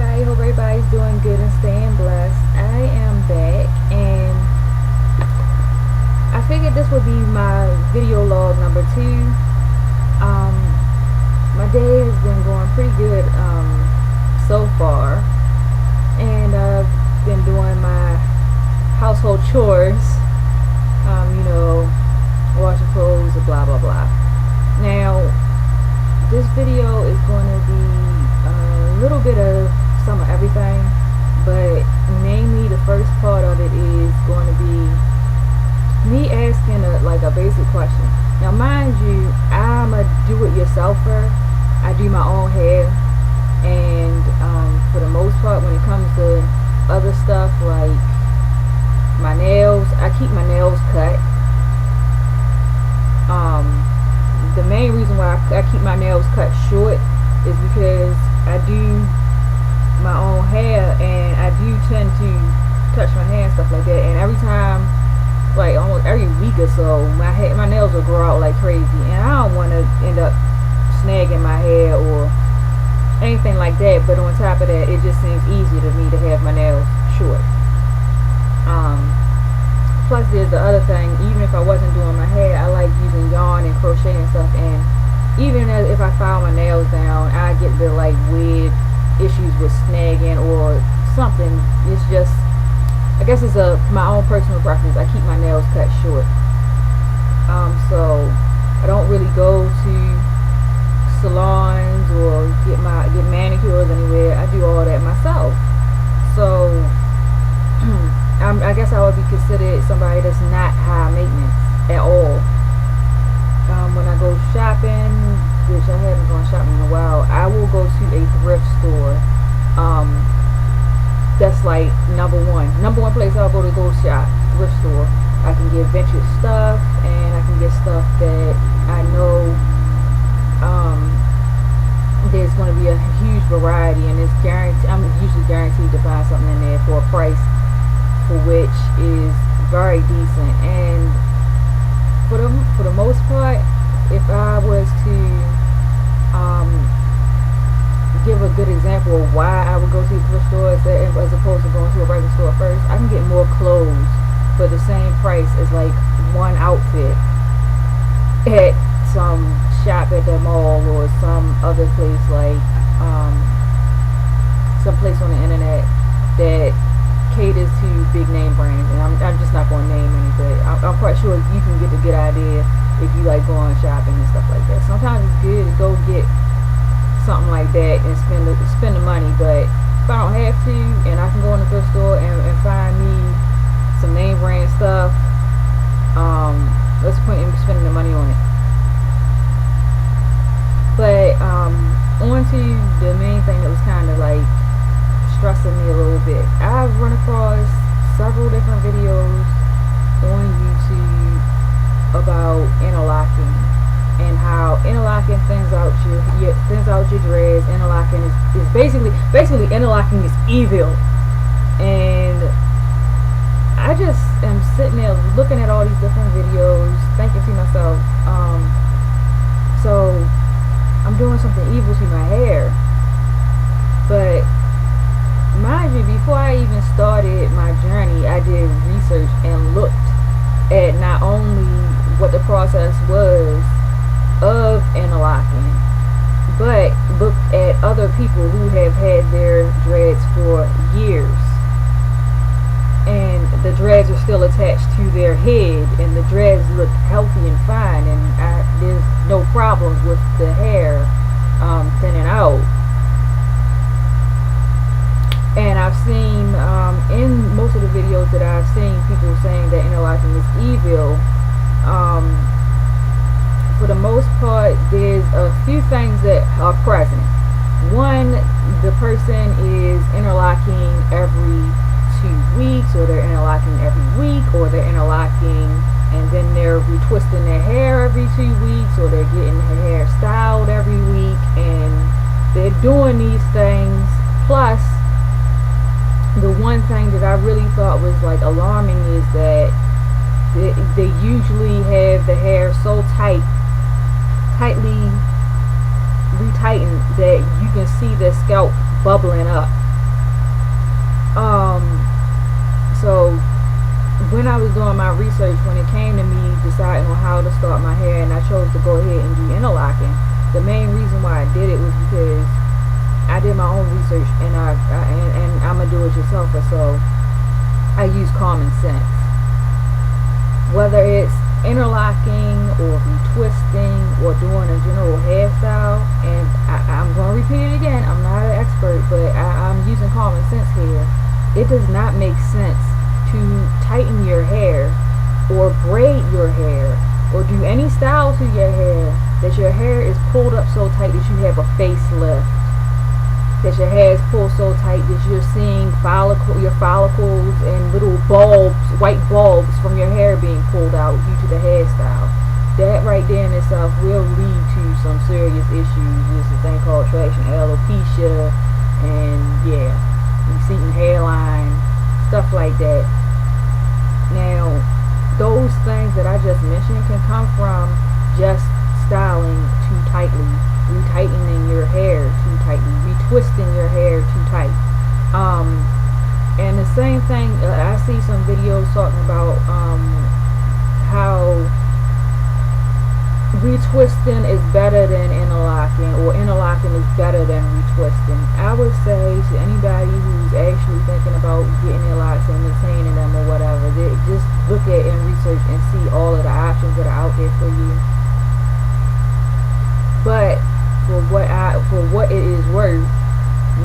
everybody. Hope everybody's doing good and staying blessed. I am back, and I figured this would be my video log number 2. My day has been going pretty good so far, and I've been doing my household chores. Washing clothes, blah blah blah. Now, this video is going to be a little bit of some of everything, but mainly the first part of it is going to be me asking a basic question. Now, mind you, I'm a do-it-yourselfer. I do my own hair, and for the most part, when it comes to other stuff like my nails, I keep my nails cut. The main reason why I keep my nails cut short is because I do my own hair, and I do tend to touch my hair and stuff like that, and every time, like almost every week or so, my nails will grow out like crazy, and I don't want to end up snagging my hair or anything like that. But on top of that, it just seems easier to me to have my nails short. Plus, there's the other thing. Even if I wasn't doing my hair, I like using yarn and crochet and stuff. And even if I file my nails down, I get the weird issues with snagging or something. It's just, I guess it's my own personal preference. I keep my nails cut short. So I don't really go to salons or get manicures anywhere. I do all that myself. So I guess I would be considered somebody that's not high maintenance at all. When I go shopping, which I haven't gone shopping in a while, I will go to a thrift store. That's like number one place I'll go shop, thrift store. I can get vintage stuff, and I can get stuff that I know there's going to be a huge variety, and it's guaranteed. I'm usually guaranteed to find something in there for a price for which is very decent. And for the most part, if I was to give a good example of why I would go to a thrift store as opposed to going to a regular store first, I can get more clothes for the same price as like one outfit at some shop at the mall or some other place, like some place on the internet that caters to big name brands. And I'm just not going to name any, but I'm quite sure you can get a good idea if you like going shopping and stuff like that. Sometimes it's good to go get something like that and spend the money, but if I don't have to, and I can go in the thrift store and find me some name brand stuff, what's the point in spending the money on it? But on to the main thing that was kind of like stressing me a little bit. I've run across several different videos on YouTube about interlocking and how interlocking thins out your dreads. Interlocking is basically interlocking is evil. And I just am sitting there looking at all these different videos, thinking to myself, so I'm doing something evil to my hair. But mind you, before I even started my journey, I did research and looked at not only what the process was of interlocking, but looked at other people who have had their dreads for years, and the dreads are still attached to their head, and the dreads look healthy and fine, and there's no problems with the hair thinning out. And I've seen in most of the videos that I've seen, people saying that interlocking is evil. For the most part, there's a few things that are present. One, the person is interlocking every 2 weeks, or they're interlocking every week, or they're interlocking and then they're retwisting their hair every 2 weeks, or they're getting their hair styled every week, and they're doing these things. Plus, the one thing that I really thought was like alarming is that they usually have the hair so tightly retightened that you can see the scalp bubbling up. So when I was doing my research, when it came to me deciding on how to start my hair, and I chose to go ahead and do interlocking, the main reason why I did it was because I did my own research, and I'm a do-it-yourselfer, so I use common sense. Whether it's interlocking or retwisting or doing a general hairstyle, and I'm going to repeat it again, I'm not an expert, but I'm using common sense here. It does not make sense to tighten your hair or braid your hair or do any style to your hair that your hair is pulled up so tight that you have a facelift, that your hair is pulled so tight that you're seeing your follicles and little bulbs, white bulbs from your hair being pulled out due to the hairstyle. That right there in itself will lead to some serious issues. There's a thing called traction alopecia, and receding hairline, stuff like that. Now, those things that I just mentioned can come from just styling too tightly, retightening your hair too tightly, retwisting your hair too tight. And the same thing, I see some videos talking about how retwisting is better than interlocking, or interlocking is better than retwisting. I would say to anybody who's actually thinking about getting their locks and maintaining them or whatever, just look at and research and see all of the options that are out there for you. But for what it is worth,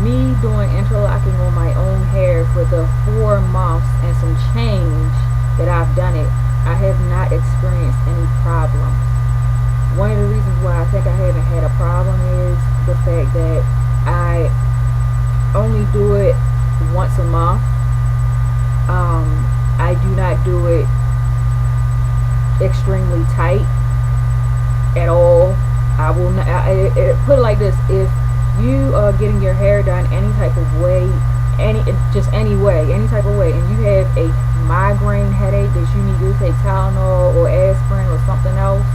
me doing interlocking on my own hair for the 4 months and some change that I've done it, I have not experienced any problems. One of the reasons why I think I haven't had a problem is the fact that I only do it once a month. I do not do it extremely tight at all. I will not, put it like this: if you are getting your hair done any type of way, any type of way, and you have a migraine headache that you need to take Tylenol or aspirin or something else,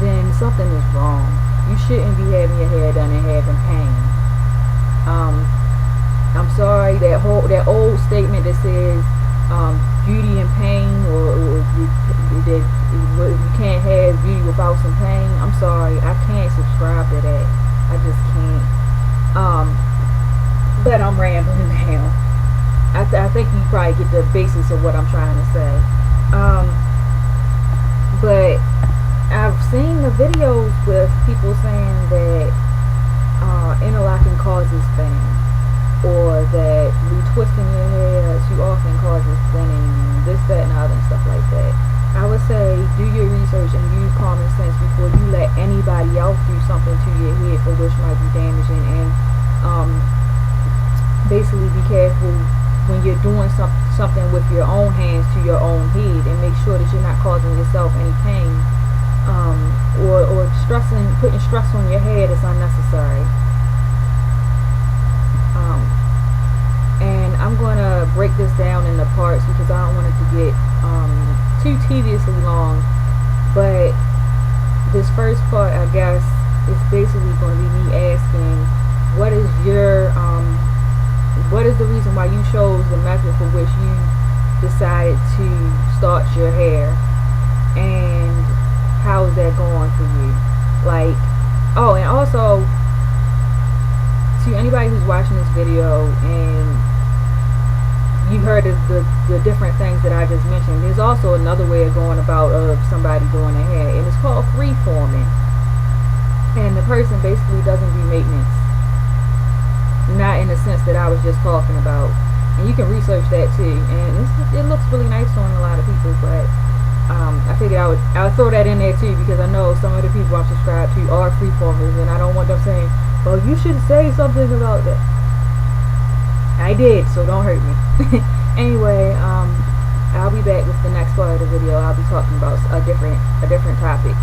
then something is wrong. You shouldn't be having your hair done and having pain. I'm sorry, that old statement that says beauty and pain, or that you can't have beauty without some pain. I'm sorry, I can't subscribe to that. I just can't. But I'm rambling now. I think you probably get the basis of what I'm trying to say. But I've seen the videos with people saying that interlocking causes things, or that retwisting your hair too often causes thinning, and this, that, and other, and stuff like that. I would say do your research and use common sense before you let anybody else do something to your hair for which might be damaging, and basically be careful when you're doing something with your own hands to your own head, and make sure that you're not causing yourself any pain, or putting stress on your hair that's unnecessary. And I'm going to break this down into parts because I don't want it to get too tediously long. But this first part, I guess, is basically going to be me asking, what is the reason why you chose the method for which you decided to start your hair, and how is that going for you? Like, oh, and also to anybody who's watching this video and you heard of the different things that I just mentioned, there's also another way of going about somebody doing their hair, and it's called freeforming. And the person basically doesn't do maintenance, not in the sense that I was just talking about. And you can research that too, and it looks really nice on a lot of people. But I figured I would throw that in there too, because I know some of the people I'm subscribed to are freeformers, and I don't want them saying, well, you should say something about that. I did, so don't hurt me. Anyway, I'll be back with the next part of the video. I'll be talking about a different topic.